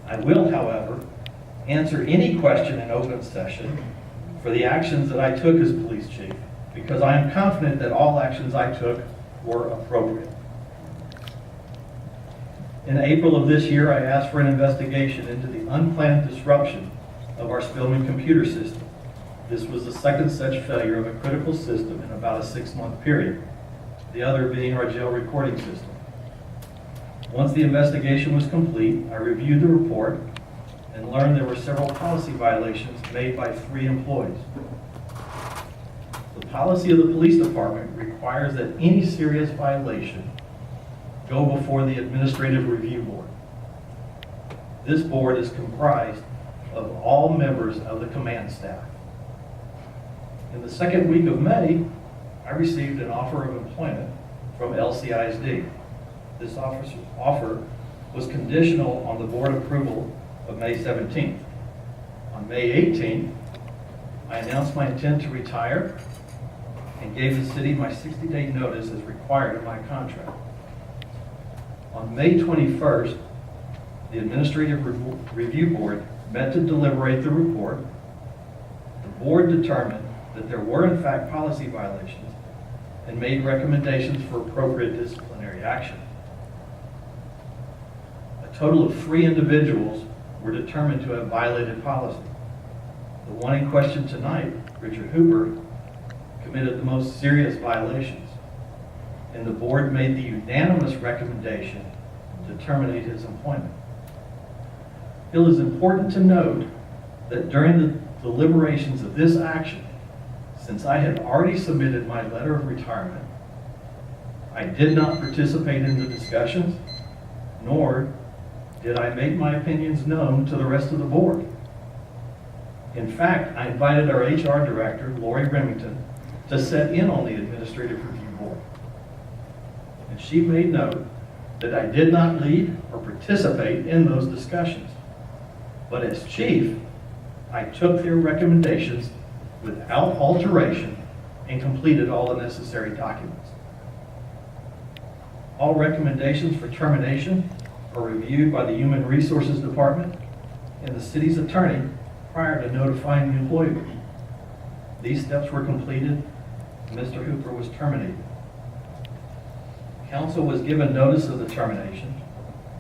I will, however, answer any question in open session for the actions that I took as police chief, because I am confident that all actions I took were appropriate. In April of this year, I asked for an investigation into the unplanned disruption of our Spillman computer system. This was the second such failure of a critical system in about a 6-month period, the other being our jail recording system. Once the investigation was complete, I reviewed the report and learned there were several policy violations made by 3 employees. The policy of the police department requires that any serious violation go before the Administrative Review Board. This board is comprised of all members of the command staff. In the second week of May, I received an offer of employment from LCISD. This offer was conditional on the board approval of May 17th. On May 18th, I announced my intent to retire and gave the city my 60-day notice as required in my contract. On May 21st, the Administrative Review Board met to deliberate the report. The board determined that there were in fact policy violations and made recommendations for appropriate disciplinary action. A total of 3 individuals were determined to have violated policy. The one in question tonight, Richard Hooper, committed the most serious violations, and the board made the unanimous recommendation to terminate his employment. It is important to note that during the deliberations of this action, since I had already submitted my letter of retirement, I did not participate in the discussions, nor did I make my opinions known to the rest of the board. In fact, I invited our HR director, Lori Remington, to sit in on the Administrative Review Board. And she made note that I did not lead or participate in those discussions. But as chief, I took their recommendations without alteration and completed all the necessary documents. All recommendations for termination are reviewed by the Human Resources Department and the city's attorney prior to notifying the employee. These steps were completed and Mr. Hooper was terminated. Council was given notice of the termination,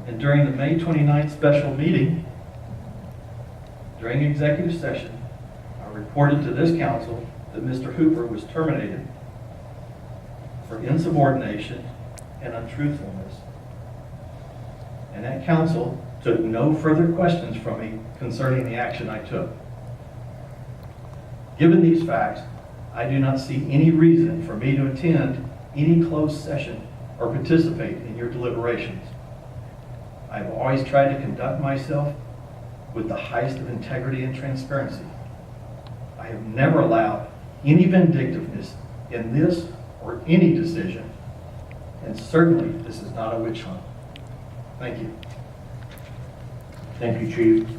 and during the May 29th special meeting, during executive session, I reported to this council that Mr. Hooper was terminated for insubordination and untruthfulness. And that council took no further questions from me concerning the action I took. Given these facts, I do not see any reason for me to attend any closed session or participate in your deliberations. I've always tried to conduct myself with the highest of integrity and transparency. I have never allowed any vindictiveness in this or any decision, and certainly this is not a witch hunt. Thank you. Thank you, Chief.